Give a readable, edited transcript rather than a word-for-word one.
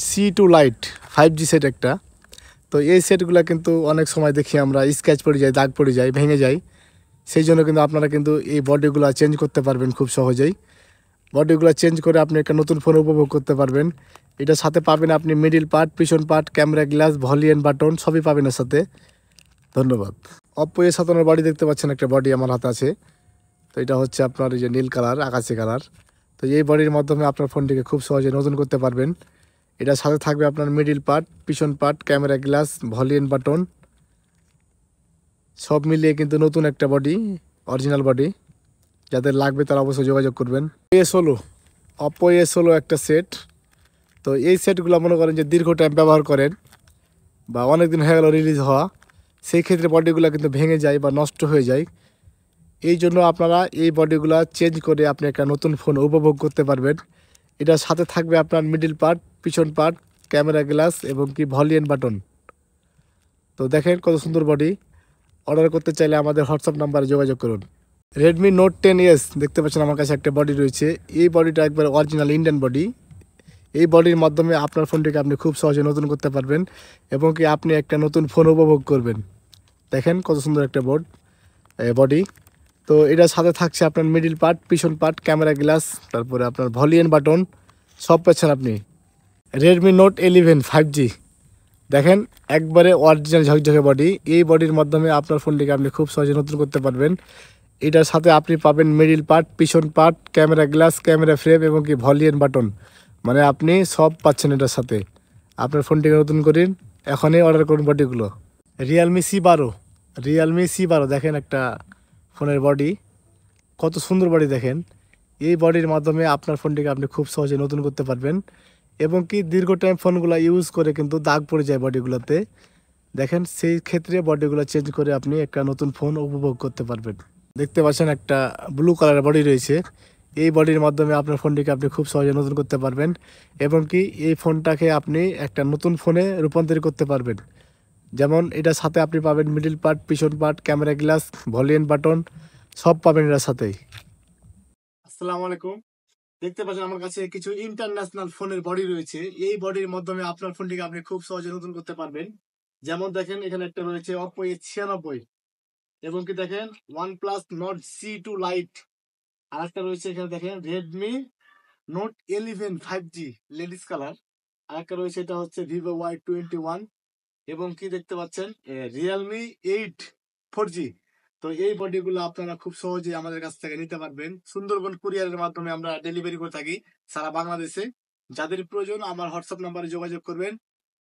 C2 light 5G set একটা। তো এই সেটগুলো কিন্তু অনেক সময় দেখি আমরা স্ক্র্যাচ পড়ে যায়, দাগ পড়ে যায়, ভেঙে যায়। সেই জন্য কিন্তু আপনারা কিন্তু এই বডিগুলো চেঞ্জ করতে পারবেন খুব সহজেই। বডিগুলো চেঞ্জ করে আপনি একটা নতুন ফোন উপভোগ করতে পারবেন। এটার সাথে পাবেন আপনি মিডিল পার্ট, পিছন part, camera glass, volume button সবই পাবেন এর সাথে। ধন্যবাদ। Oppo A57 বডি দেখতে পাচ্ছেন, একটা বডি আমার হাতে আছে। তো এটা হচ্ছে আপনার এই যে নীল কালার, আকাশি কালার। তো এই বডির মাধ্যমে আপনার ফোনটিকে খুব সহজে নতুন করতে পারবেন। এটার সাথে থাকবে আপনার মিডিল পার্ট, পিছন part, camera glass, volume button সব মিলিয়ে কিন্তু নতুন একটা বডি, অরিজিনাল বডি। যাদের লাগবে তারা অবশ্যই যোগাযোগ করবেন। A16, Oppo A16 একটা সেট। তো এই সেটগুলো মনে করেন যে দীর্ঘ টাইম ব্যবহার করেন বা অনেক দিন হয়ে গেল রিলিজ হওয়া, সেই ক্ষেত্রে বডিগুলো কিন্তু ভেঙে যায় বা নষ্ট হয়ে যায়। এই জন্য আপনারা এই বডিগুলো চেঞ্জ করে আপনি একটা নতুন ফোন উপভোগ করতে পারবেন। এটার সাথে থাকবে আপনার মিডিল পার্ট, পিছন পার্ট, ক্যামেরা গ্লাস এবং কি ভলিউম বাটন। তো দেখেন কত সুন্দর বডি। অর্ডার করতে চাইলে আমাদের হোয়াটসঅ্যাপ নাম্বারে যোগাযোগ করুন। রেডমি নোট 10s দেখতে পাচ্ছেন আমার কাছে একটা বডি রয়েছে। এই বডিটা একবার অরিজিনাল ইন্ডিয়ান বডি। এই বডির মাধ্যমে আপনার ফোনটিকে আপনি খুব সহজে নতুন করতে পারবেন এবং কি আপনি একটা নতুন ফোন উপভোগ করবেন। দেখেন কত সুন্দর একটা বডি। তো এটার সাথে থাকছে আপনার মিডিল পার্ট, পিছন পার্ট, ক্যামেরা গ্লাস, তারপরে আপনার ভলিউম বাটন সব পাচ্ছেন আপনি। রেডমি নোট 11 5G দেখেন একবারে অরিজিনাল ঝকঝকে বডি। এই বডির মাধ্যমে আপনার ফোনটিকে আপনি খুব সহজে নতুন করতে পারবেন। এটার সাথে আপনি পাবেন মিডিল পার্ট, পিছন part, camera glass, camera frame এবং কি ভলিউম বাটন। মানে আপনি সব পাচ্ছেন এটার সাথে। আপনার ফোনটিকে নতুন করুন, এখনই অর্ডার করুন বডিগুলো। রিয়েলমি C12 দেখেন একটা ফোনের বডি, কত সুন্দর বডি দেখেন। এই বডির মাধ্যমে আপনার ফোনটিকে আপনি খুব সহজে নতুন করতে পারবেন এবং কি দীর্ঘ টাইম ফোনগুলো ইউজ করে কিন্তু দাগ পড়ে যায় বডিগুলোতে। দেখেন সেই ক্ষেত্রে বডিগুলো চেঞ্জ করে আপনি একটা নতুন ফোন উপভোগ করতে পারবেন। দেখতে পাচ্ছেন একটা ব্লু কালারের বডি রয়েছে। এই বডির মাধ্যমে আপনার ফোনটিকে আপনি খুব সহজে নতুন করতে পারবেন এবং কি এই ফোনটাকে আপনি একটা নতুন ফোনে রূপান্তর করতে পারবেন। যেমন এটার সাথে আপনি পাবেন মিডিল পার্ট, পিছন part, camera glass, volume button সব পাবেন এটার সাথেই। আসসালামু আলাইকুম। দেখতে পাচ্ছেন আমার কাছে কিছু ইন্টারন্যাশনাল ফোনের বডি রয়েছে। এই বডির মাধ্যমে আপনার ফোনটিকে আপনি খুব সহজে নতুন করতে পারবেন। যেমন দেখেন এখানে একটা রয়েছে Oppo A96 এবং কি দেখেন OnePlus Nord C2 লাইট। আর একটা রয়েছে এখানে দেখেন Redmi Note 11 5G ladies colour. আর একটা রয়েছে এটা হচ্ছে Vivo Y21 এবং কি দেখতে পাচ্ছেন Realme 8 4G। তো এই বডিগুলো আপনারা খুব সহজেই আমাদের কাছ থেকে নিতে পারবেন। সুন্দরবন কুরিয়ারের মাধ্যমে আমরা ডেলিভারি করে থাকি সারা বাংলাদেশে। যাদের প্রয়োজন আমার হোয়াটসঅ্যাপ নাম্বারে যোগাযোগ করবেন।